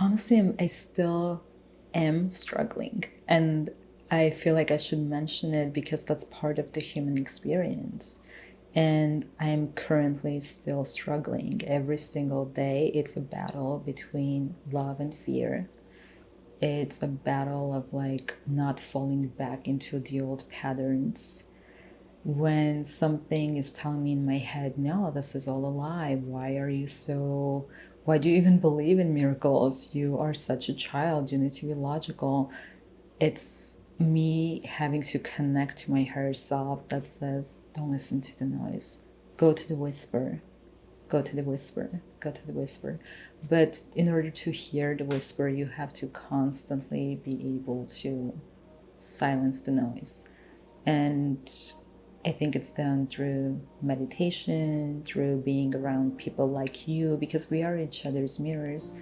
Honestly, I still am struggling. And I feel like I should mention it because that's part of the human experience. And I'm currently still struggling. Every single day, it's a battle between love and fear. It's a battle of like not falling back into the old patterns. When something is telling me in my head, no, this is all a lie. Why do you even believe in miracles? You are such a child. You need to be logical. It's me having to connect to my higher self that says, don't listen to the noise. Go to the whisper. Go to the whisper. Go to the whisper. But in order to hear the whisper, you have to constantly be able to silence the noise. And I think it's done through meditation, through being around people like you, because we are each other's mirrors.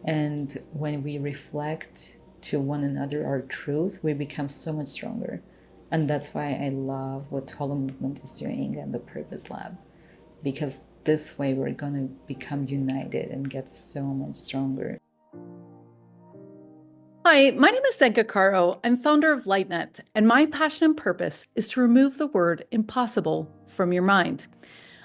And when we reflect to one another our truth, we become so much stronger. And that's why I love what Holo Movement is doing and the Purpose Lab, because this way we're going to become united and get so much stronger. Hi, my name is Zenka Caro. I'm founder of LightNet, and my passion and purpose is to remove the word impossible from your mind.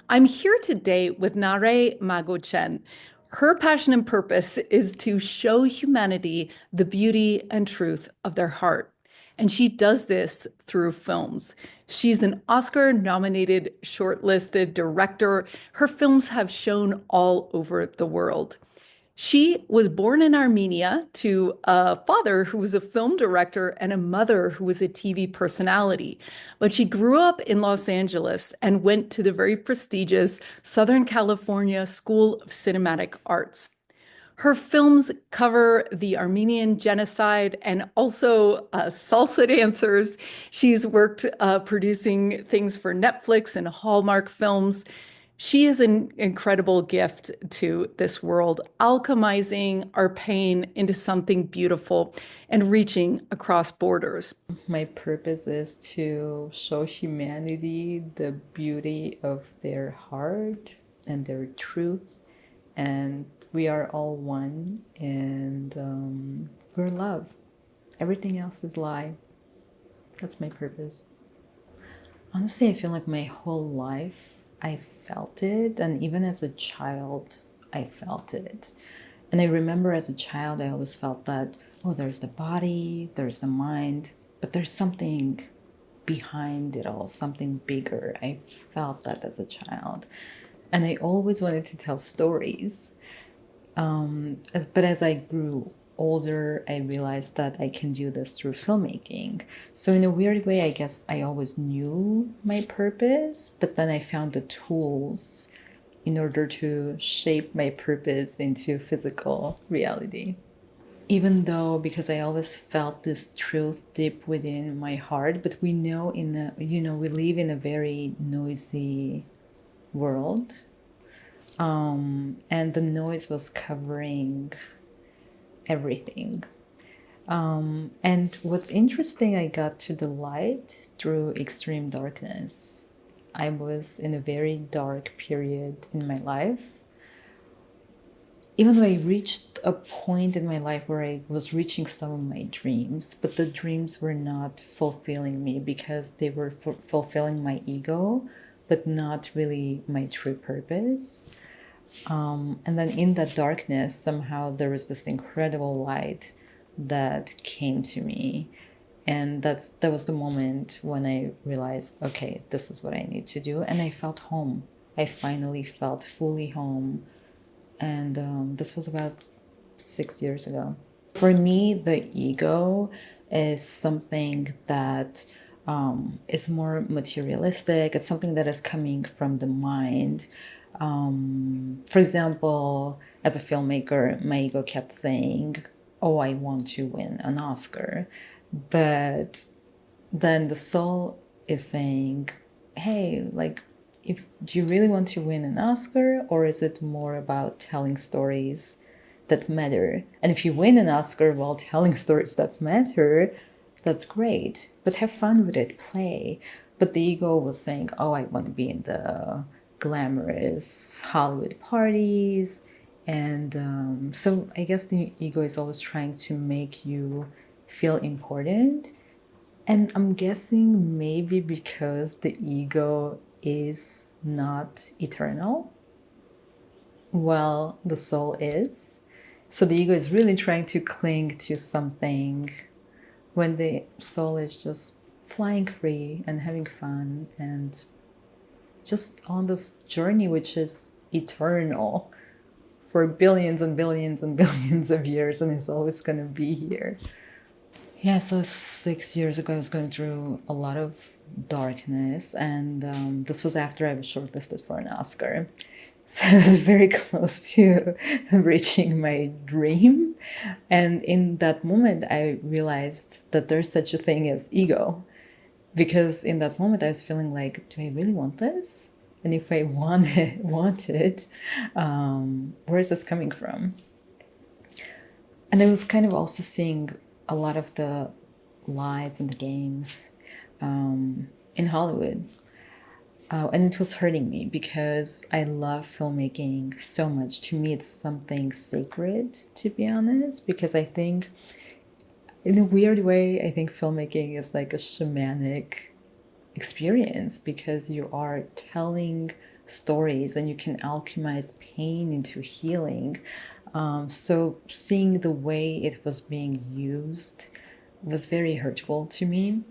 I'm here today with Naré Mkrtchyan. Her passion and purpose is to show humanity the beauty and truth of their heart. And she does this through films. She's an Oscar-nominated, shortlisted director. Her films have shown all over the world. She was born in Armenia to a father who was a film director and a mother who was a TV personality. But she grew up in Los Angeles and went to the very prestigious Southern California School of Cinematic Arts. Her films cover the Armenian genocide and also salsa dancers. She's worked producing things for Netflix and Hallmark films. She is an incredible gift to this world, alchemizing our pain into something beautiful and reaching across borders. My purpose is to show humanity the beauty of their heart and their truth, and we are all one, and we're love. Everything else is lie. That's my purpose. Honestly, I feel like my whole life I felt it, and even as a child, I felt it. And I remember as a child, I always felt that, oh, there's the body, there's the mind, but there's something behind it all, something bigger. I felt that as a child. And I always wanted to tell stories. But as I grew older, I realized that I can do this through filmmaking. So in a weird way, I guess I always knew my purpose, but then I found the tools in order to shape my purpose into physical reality. Even though, because I always felt this truth deep within my heart, but we know we live in a very noisy world. And the noise was covering everything. And what's interesting, I got to the light through extreme darkness. I was in a very dark period in my life. Even though I reached a point in my life where I was reaching some of my dreams, but the dreams were not fulfilling me because they were fulfilling my ego, but not really my true purpose. And then in that darkness, somehow there was this incredible light that came to me. And that was the moment when I realized, okay, this is what I need to do. And I felt home. I finally felt fully home. And this was about 6 years ago. For me, the ego is something that is more materialistic. It's something that is coming from the mind. For example, as a filmmaker, my ego kept saying, oh, I want to win an Oscar. But then the soul is saying, hey, like, do you really want to win an Oscar, or is it more about telling stories that matter? And if you win an Oscar while telling stories that matter, that's great. But have fun with it, play. But the ego was saying, oh, I want to be in the glamorous Hollywood parties, And so I guess the ego is always trying to make you feel important. And I'm guessing maybe because the ego is not eternal, well, the soul is. So the ego is really trying to cling to something when the soul is just flying free and having fun and just on this journey, which is eternal for billions and billions and billions of years and is always going to be here. Yeah, so 6 years ago, I was going through a lot of darkness, and this was after I was shortlisted for an Oscar. So I was very close to reaching my dream. And in that moment, I realized that there's such a thing as ego. Because in that moment, I was feeling like, do I really want this? And if I want it, where is this coming from? And I was kind of also seeing a lot of the lies and the games in Hollywood. And it was hurting me because I love filmmaking so much. To me, it's something sacred, to be honest, because I think, in a weird way, I think filmmaking is like a shamanic experience because you are telling stories and you can alchemize pain into healing. So seeing the way it was being used was very hurtful to me.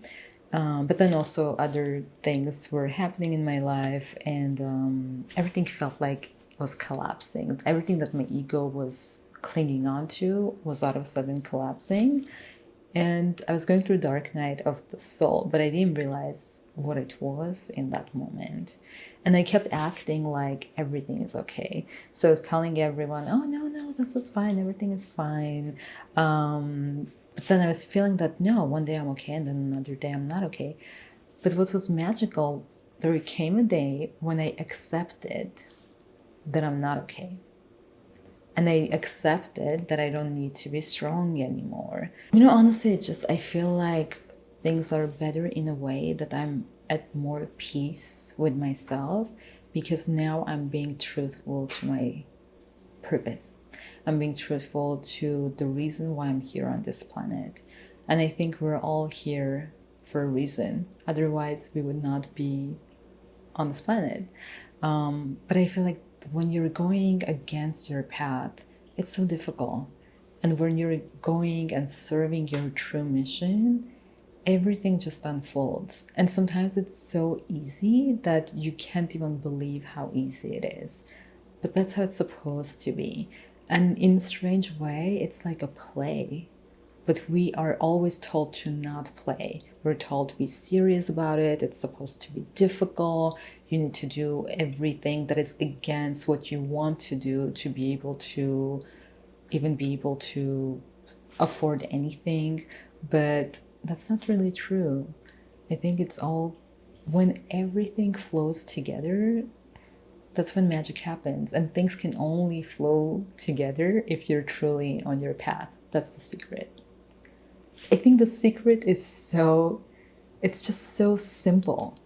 But then also other things were happening in my life, and everything felt like it was collapsing. Everything that my ego was clinging onto was all of a sudden collapsing. And I was going through dark night of the soul, but I didn't realize what it was in that moment. And I kept acting like everything is okay. So I was telling everyone, oh, no, this is fine. Everything is fine. But then I was feeling that, no, one day I'm okay, and then another day I'm not okay. But what was magical, there came a day when I accepted that I'm not okay. And I accepted that I don't need to be strong anymore. Honestly, I feel like things are better in a way that I'm at more peace with myself because now I'm being truthful to my purpose. I'm being truthful to the reason why I'm here on this planet. And I think we're all here for a reason. Otherwise, we would not be on this planet. But I feel like when you're going against your path, it's so difficult. And when you're going and serving your true mission, everything just unfolds. And sometimes it's so easy that you can't even believe how easy it is. But that's how it's supposed to be. And in a strange way, it's like a play. But we are always told to not play. We're told to be serious about it. It's supposed to be difficult. You need to do everything that is against what you want to do to be able to even be able to afford anything. But that's not really true. I think it's all when everything flows together, that's when magic happens. And things can only flow together if you're truly on your path. That's the secret. I think the secret is it's just so simple.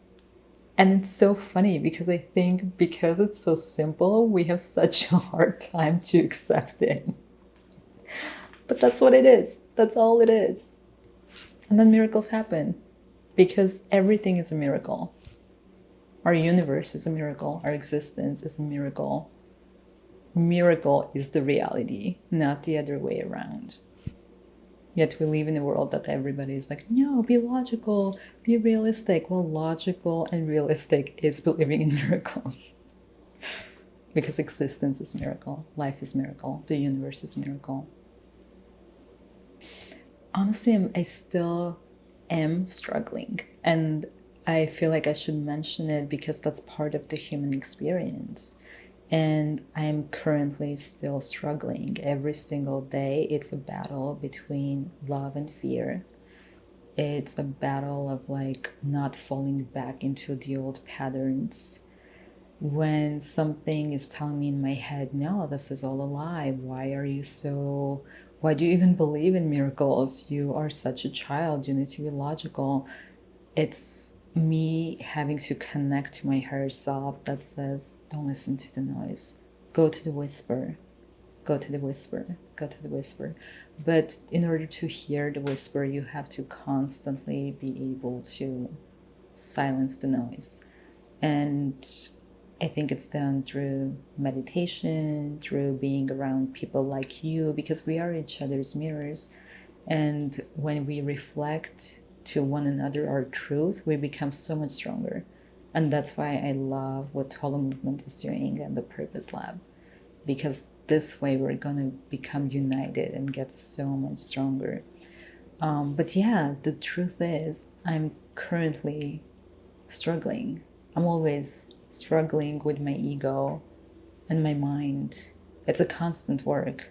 And it's so funny because I think because it's so simple, we have such a hard time to accept it. But that's what it is. That's all it is. And then miracles happen because everything is a miracle. Our universe is a miracle. Our existence is a miracle. Miracle is the reality, not the other way around. Yet we live in a world that everybody is like, no, be logical, be realistic. Well, logical and realistic is believing in miracles. Because existence is miracle, life is miracle, the universe is miracle. Honestly, I still am struggling. And I feel like I should mention it because that's part of the human experience. And I'm currently still struggling. Every single day, it's a battle between love and fear. It's a battle of like not falling back into the old patterns. When something is telling me in my head, no, this is all a lie. Why do you even believe in miracles? You are such a child. You need to be logical. It's me having to connect to my higher self that says, don't listen to the noise, go to the whisper. go to the whisper, go to the whisper. But in order to hear the whisper, you have to constantly be able to silence the noise. And I think it's done through meditation, through being around people like you, because we are each other's mirrors. And when we reflect to one another our truth, we become so much stronger. And that's why I love what Holo Movement is doing and the Purpose Lab, because this way we're going to become united and get so much stronger. But yeah, the truth is, I'm currently struggling. I'm always struggling with my ego and my mind. It's a constant work.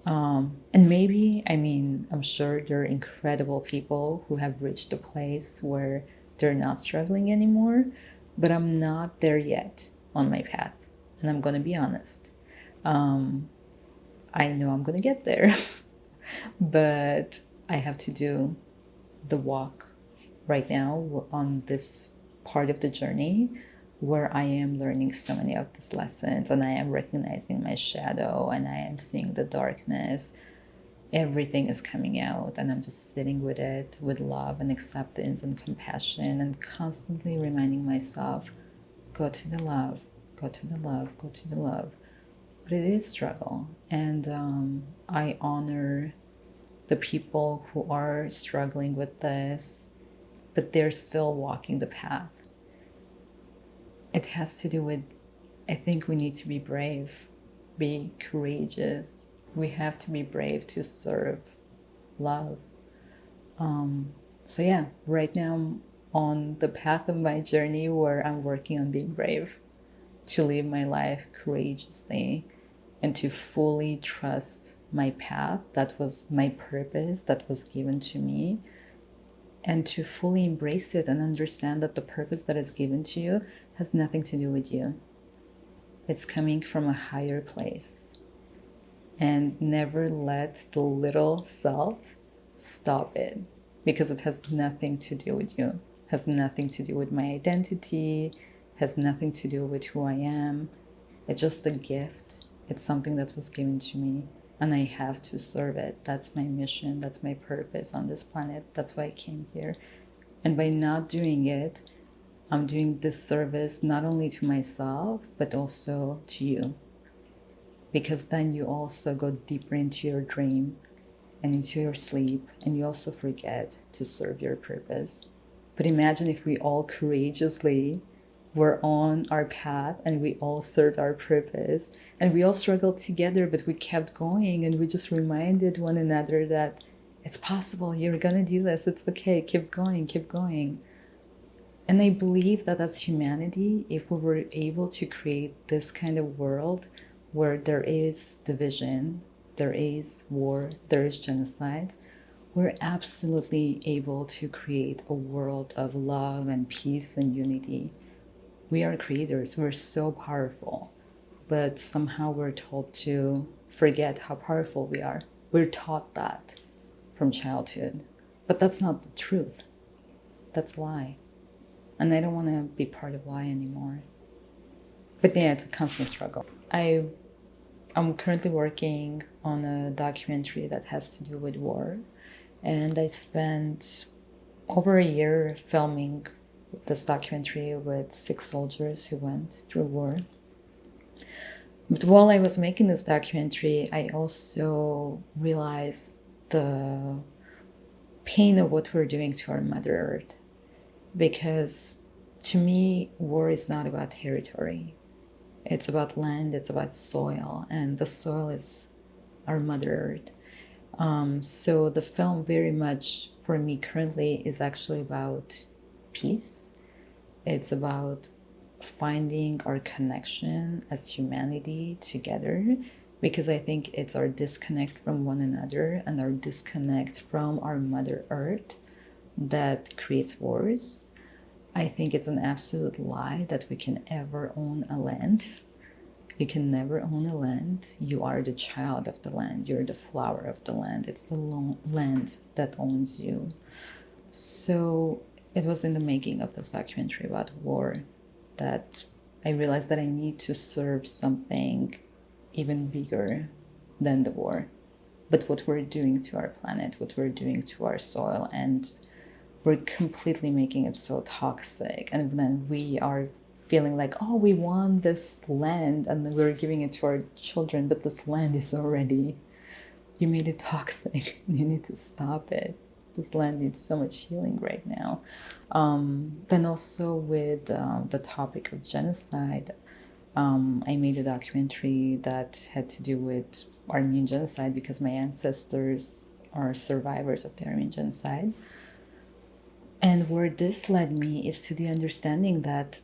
And maybe, I mean, I'm sure there are incredible people who have reached a place where they're not struggling anymore, but I'm not there yet on my path. And I'm going to be honest. I know I'm going to get there, but I have to do the walk right now on this part of the journey where I am learning so many of these lessons, and I am recognizing my shadow, and I am seeing the darkness. Everything is coming out, and I'm just sitting with it with love and acceptance and compassion, and constantly reminding myself, go to the love, go to the love, go to the love. But it is struggle, and I honor the people who are struggling with this, but they're still walking the path. It has to do with, I think we need to be brave, be courageous. We have to be brave to serve love. So yeah, right now I'm on the path of my journey where I'm working on being brave, to live my life courageously and to fully trust my path, that was my purpose, that was given to me, and to fully embrace it and understand that the purpose that is given to you has nothing to do with you. It's coming from a higher place. And never let the little self stop it, because it has nothing to do with you, has nothing to do with my identity, has nothing to do with who I am. It's just a gift. It's something that was given to me, and I have to serve it. That's my mission. That's my purpose on this planet. That's why I came here. And by not doing it, I'm doing disservice not only to myself, but also to you. Because then you also go deeper into your dream and into your sleep, and you also forget to serve your purpose. But imagine if we all courageously were on our path and we all served our purpose and we all struggled together, but we kept going and we just reminded one another that it's possible, you're gonna do this, it's okay, keep going, keep going. And I believe that as humanity, if we were able to create this kind of world where there is division, there is war, there is genocides, we're absolutely able to create a world of love and peace and unity. We are creators, we're so powerful, but somehow we're told to forget how powerful we are. We're taught that from childhood, but that's not the truth. That's a lie. And I don't want to be part of lie anymore. But yeah, it's a constant struggle. I'm currently working on a documentary that has to do with war, and I spent over a year filming this documentary with 6 soldiers who went through war. But while I was making this documentary, I also realized the pain of what we're doing to our Mother Earth. Because to me, war is not about territory. It's about land, it's about soil, and the soil is our Mother Earth. So the film very much, for me currently, is actually about peace. It's about finding our connection as humanity together, because I think it's our disconnect from one another and our disconnect from our Mother Earth that creates wars. I think it's an absolute lie that we can ever own a land. You can never own a land. You are the child of the land. You're the flower of the land. It's the land that owns you. So it was in the making of this documentary about war that I realized that I need to serve something even bigger than the war, but what we're doing to our planet, what we're doing to our soil, and we're completely making it so toxic. And then we are feeling like, oh, we want this land and we're giving it to our children, but this land is already, you made it toxic. You need to stop it. This land needs so much healing right now. Then also with the topic of genocide, I made a documentary that had to do with Armenian genocide because my ancestors are survivors of the Armenian genocide. And where this led me is to the understanding that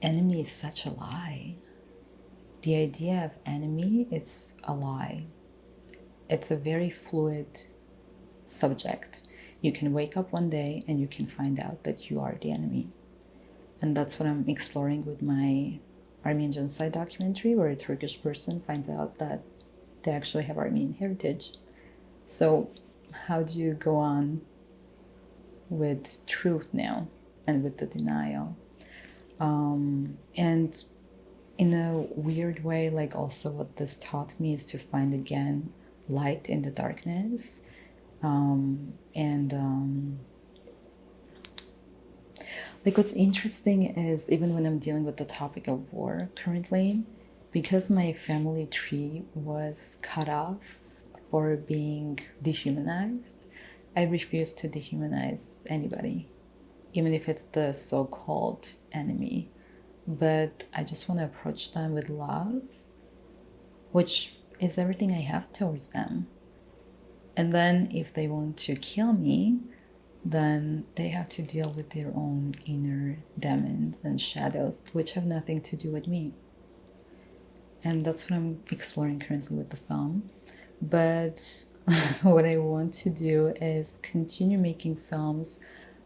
enemy is such a lie. The idea of enemy is a lie. It's a very fluid subject. You can wake up one day and you can find out that you are the enemy. And that's what I'm exploring with my Armenian genocide documentary, where a Turkish person finds out that they actually have Armenian heritage. So how do you go on with truth now and with the denial? And in a weird way, like also what this taught me is to find again light in the darkness. Like what's interesting is even when I'm dealing with the topic of war currently, because my family tree was cut off for being dehumanized, I refuse to dehumanize anybody, even if it's the so-called enemy. But I just want to approach them with love, which is everything I have towards them. And then if they want to kill me, then they have to deal with their own inner demons and shadows, which have nothing to do with me. And that's what I'm exploring currently with the film. But what I want to do is continue making films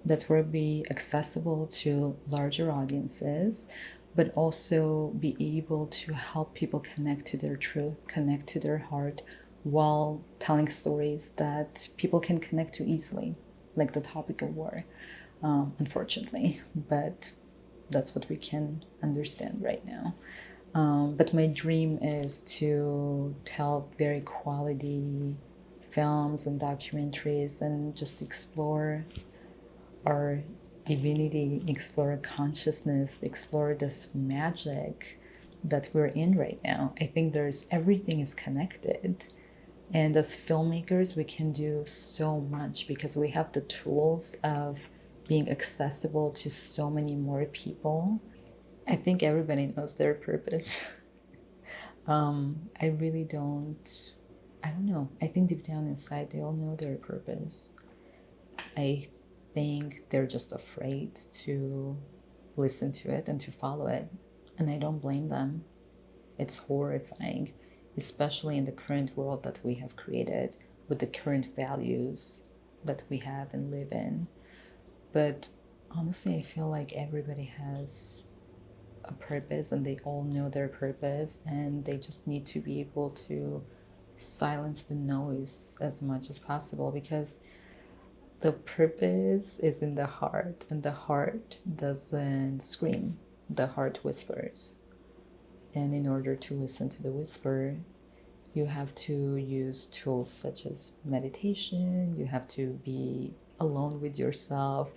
that will be accessible to larger audiences, but also be able to help people connect to their truth, connect to their heart, while telling stories that people can connect to easily, like the topic of war, unfortunately. But that's what we can understand right now. But my dream is to tell very quality films and documentaries and just explore our divinity, explore consciousness, explore this magic that we're in right now. I think everything is connected. And as filmmakers, we can do so much because we have the tools of being accessible to so many more people. I think everybody knows their purpose. I really don't, I don't know. I think deep down inside, they all know their purpose. I think they're just afraid to listen to it and to follow it. And I don't blame them. It's horrifying, especially in the current world that we have created with the current values that we have and live in. But honestly, I feel like everybody has a purpose and they all know their purpose, and they just need to be able to silence the noise as much as possible, because the purpose is in the heart, and the heart doesn't scream, the heart whispers. And in order to listen to the whisper, you have to use tools such as meditation, you have to be alone with yourself.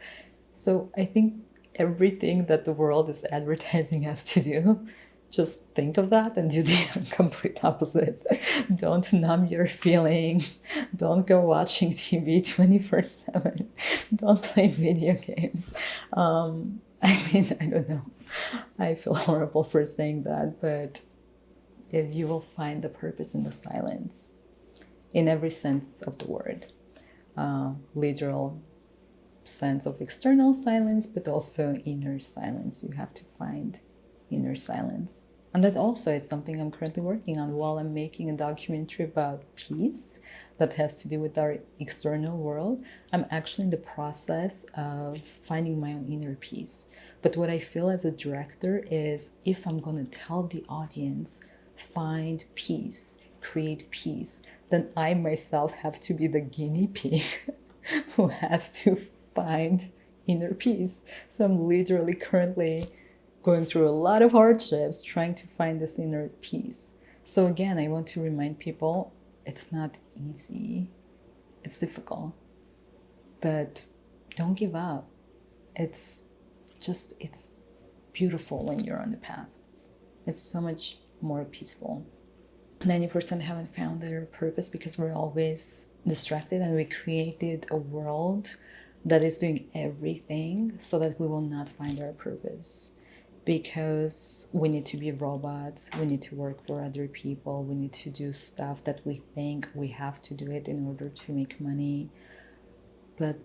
So I think everything that the world is advertising us to do, just think of that and do the complete opposite. Don't numb your feelings. Don't go watching TV 24/7. Don't play video games. I don't know. I feel horrible for saying that, but you will find the purpose in the silence, in every sense of the word. Literal sense of external silence, but also inner silence. You have to find inner silence. And that also is something I'm currently working on while I'm making a documentary about peace that has to do with our external world. I'm actually in the process of finding my own inner peace. But what I feel as a director is, if I'm going to tell the audience, find peace, create peace, then I myself have to be the guinea pig who has to find inner peace. So I'm literally currently going through a lot of hardships trying to find this inner peace. So again, I want to remind people, it's not easy. It's difficult. But don't give up. It's it's beautiful when you're on the path. It's so much more peaceful. 90% haven't found their purpose because we're always distracted, and we created a world that is doing everything so that we will not find our purpose. Because we need to be robots, we need to work for other people, we need to do stuff that we think we have to do it in order to make money. But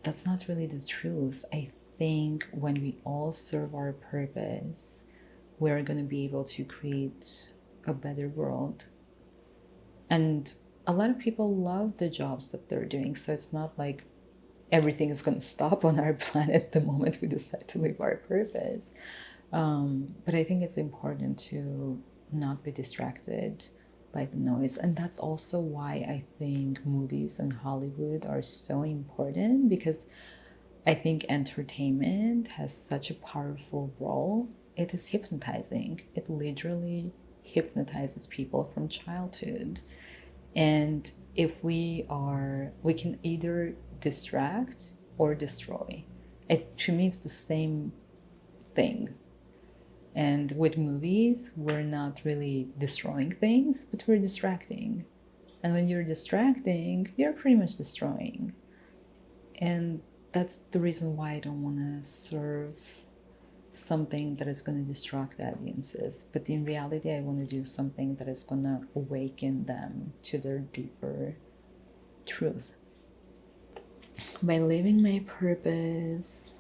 that's not really the truth. I think when we all serve our purpose, we're going to be able to create a better world. And a lot of people love the jobs that they're doing, so it's not like everything is going to stop on our planet the moment we decide to live our purpose. But I think it's important to not be distracted by the noise. And that's also why I think movies and Hollywood are so important, because I think entertainment has such a powerful role. It is hypnotizing. It literally hypnotizes people from childhood. And if we can either distract or destroy. To me, it's the same thing. And with movies, we're not really destroying things, but we're distracting. And when you're distracting, you're pretty much destroying. And that's the reason why I don't want to serve something that is going to distract audiences. But in reality, I want to do something that is going to awaken them to their deeper truth. By living my purpose,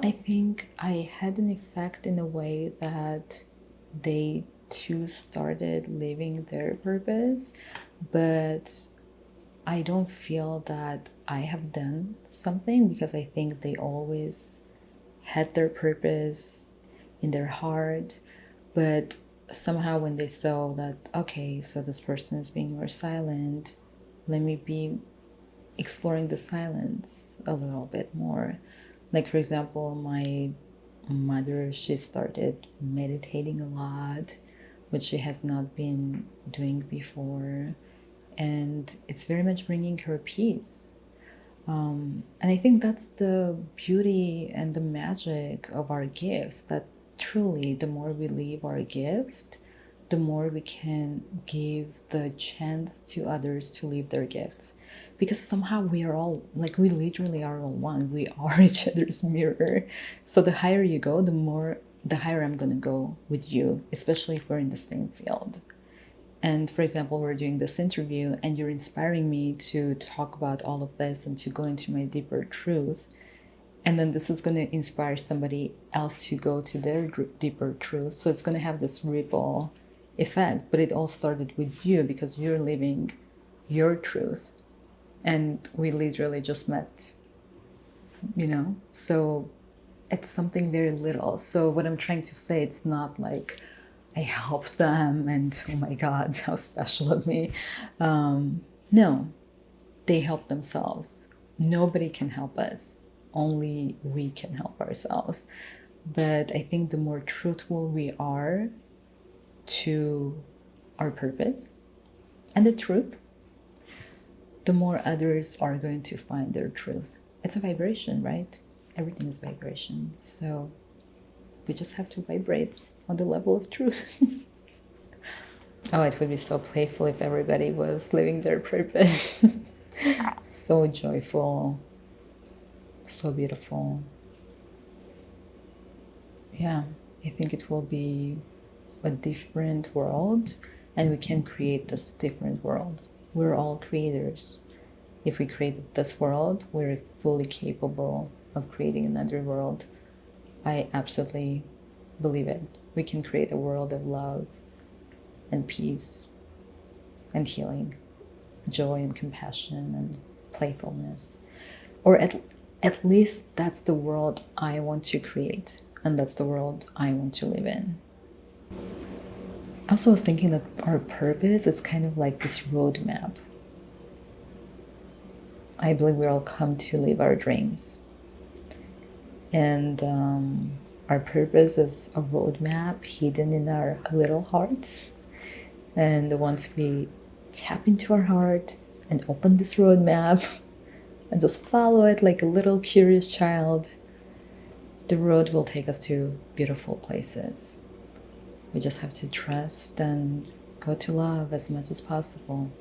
I think I had an effect in a way that they too started living their purpose, but I don't feel that I have done something, because I think they always had their purpose in their heart. But somehow when they saw that, okay, so this person is being more silent, let me be exploring the silence a little bit more. Like, for example, my mother, she started meditating a lot, which she has not been doing before. And it's very much bringing her peace. And I think that's the beauty and the magic of our gifts, that truly the more we live our gift, the more we can give the chance to others to live their gifts. Because somehow we are all, like, we literally are all one. We are each other's mirror. So the higher you go, the higher I'm going to go with you, especially if we're in the same field. And for example, we're doing this interview and you're inspiring me to talk about all of this and to go into my deeper truth. And then this is going to inspire somebody else to go to their deeper truth. So it's going to have this ripple effect. But it all started with you, because you're living your truth. And we literally just met, So it's something very little. So what I'm trying to say, it's not like I helped them and oh my God, how special of me. No, they help themselves. Nobody can help us. Only we can help ourselves. But I think the more truthful we are to our purpose and the truth, the more others are going to find their truth. It's a vibration, right? Everything is vibration. So we just have to vibrate on the level of truth. Oh, it would be so playful if everybody was living their purpose. So joyful, so beautiful. Yeah, I think it will be a different world, and we can create this different world. We're all creators. If we create this world, we're fully capable of creating another world. I absolutely believe it. We can create a world of love and peace and healing, joy and compassion and playfulness. Or at least that's the world I want to create, and that's the world I want to live in. I also was thinking that our purpose is kind of like this roadmap. I believe we all come to live our dreams. And our purpose is a roadmap hidden in our little hearts. And once we tap into our heart and open this roadmap and just follow it like a little curious child, the road will take us to beautiful places. We just have to trust and go to love as much as possible.